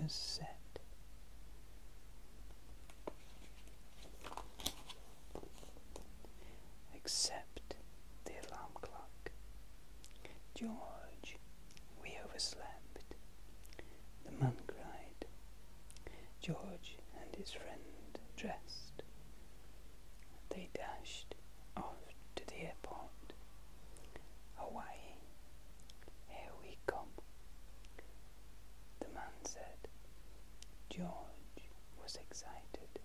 was set. Except the alarm clock. George, we overslept, the man cried. George and his friend dressed. They dashed off to the airport. Hawaii, here we come, the man said. George was excited.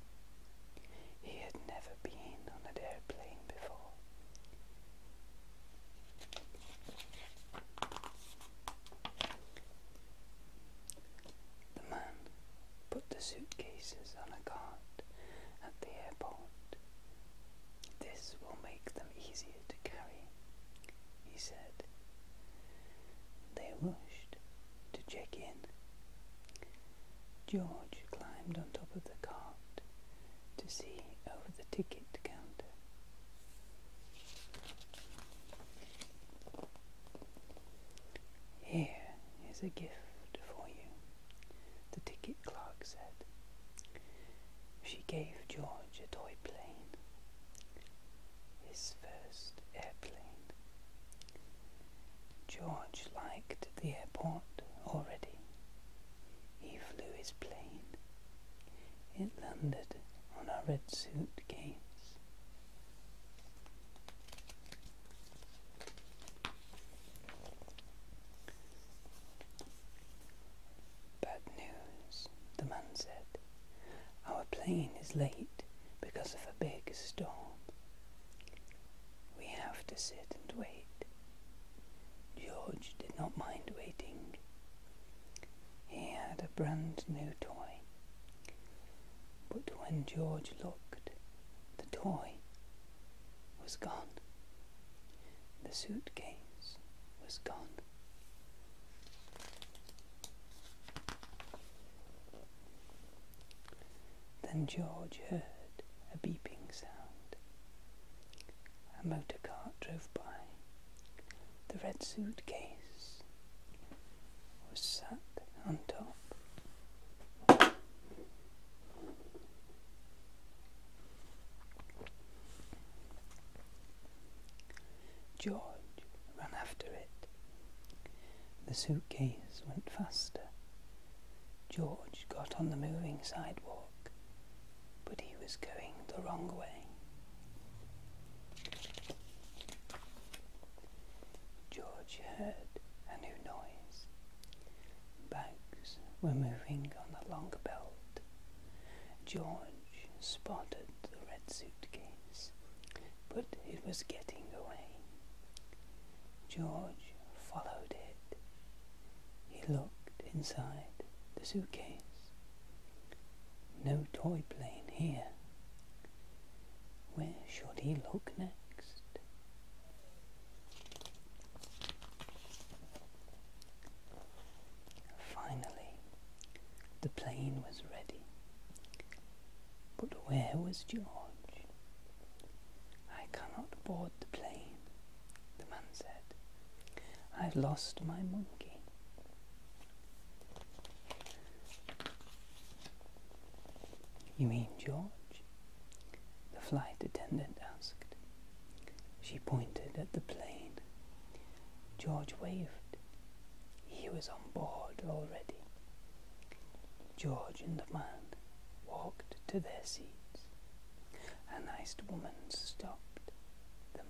He had never been on an airplane before. The man put the suitcases on a cart at the airport. This will make them easier to carry, he said. They rushed to check in. George climbed on top of the cart to see over the ticket counter. Here is a gift for you, the ticket clerk said. She gave George a toy plane, his first airplane. George liked the airport already. He flew his plane. It landed on a red suitcase. Bad news, the man said. Our plane is late because of a big storm. We have to sit and wait. George did not mind waiting. He had a brand new toy. But when George looked, the toy was gone. The suitcase was gone. Then George heard a beeping sound. A motor car drove by. The red suitcase was sat on top. George ran after it. The suitcase went faster. George got on the moving sidewalk, but he was going the wrong way. George heard a new noise. Bags were moving on a long belt. George spotted the red suitcase, but it was getting away. George followed it. He looked inside the suitcase. No toy plane here. Where should he look next? Finally, the plane was ready. But where was George? I cannot board the plane, the man said. I've lost my monkey. You mean George? The flight attendant asked. She pointed at the plane. George waved. He was on board already. George and the man walked to their seats. A nice woman stopped them.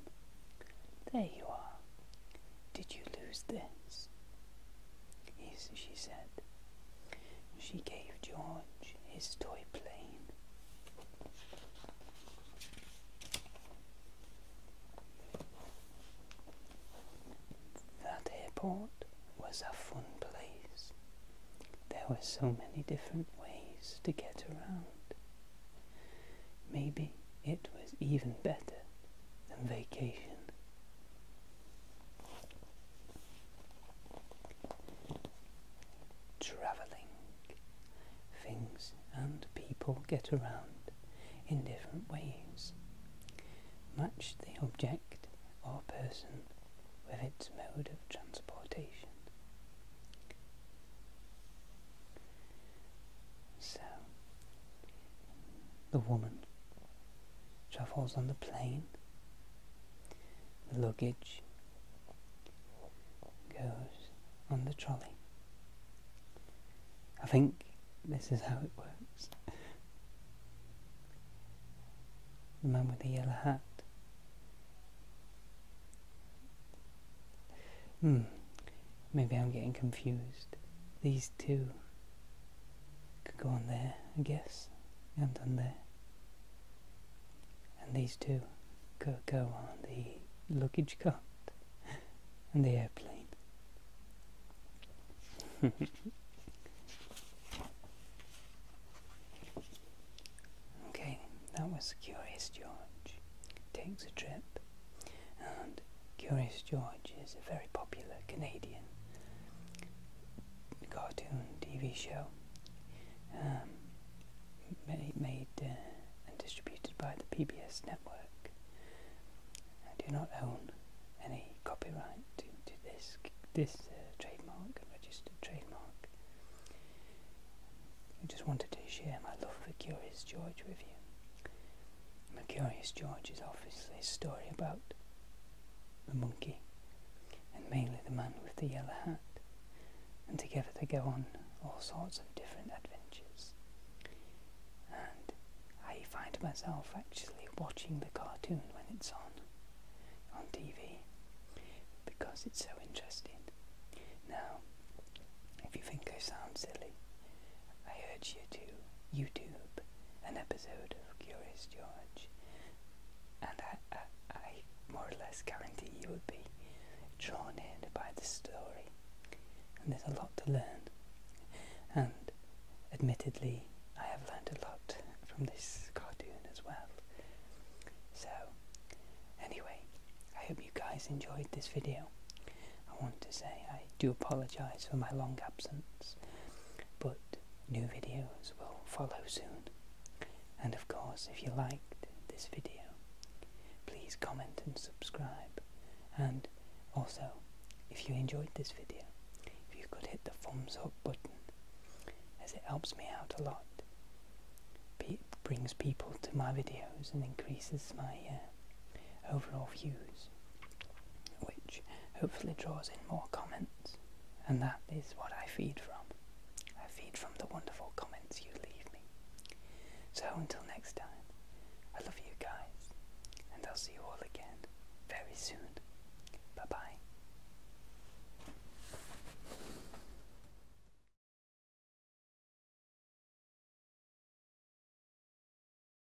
There you are. Did you lose this? She said. She gave George his toy plane. That airport was a fun place. There were so many different ways to get around. Maybe it was even better than vacation. Travelling. Things and people get around in different ways. Match the object or person with its mode of transportation. the woman travels on the plane, the luggage goes on the trolley. I think this is how it works. The man with the yellow hat. Maybe I'm getting confused. These two could go on there, I guess, and on there. And these two could go on the luggage cart and the airplane. Okay, that was Curious George Takes a Trip. And Curious George is a very popular Canadian cartoon TV show made and distributed by the PBS network. I do not own any copyright to this trademark, registered trademark. I just wanted to share my love for Curious George with you. And Curious George is obviously a story about the monkey, and mainly the man with the yellow hat, and together they go on all sorts of different adventures. And I find myself actually watching the cartoon when it's on TV, because it's so interesting. Now, if you think I sound silly, I urge you to YouTube an episode of Curious George, and I more or less guarantee you would be drawn in by the story. And there's a lot to learn, and admittedly I have learned a lot from this cartoon as well. So anyway, I hope you guys enjoyed this video. I want to say I do apologise for my long absence, but new videos will follow soon. And of course, if you liked this video, please comment and subscribe. And also, if you enjoyed this video, if you could hit the thumbs up button, as it helps me out a lot. It brings people to my videos and increases my overall views, which hopefully draws in more comments, and that is what I feed from. I feed from the wonderful comments you leave me. So until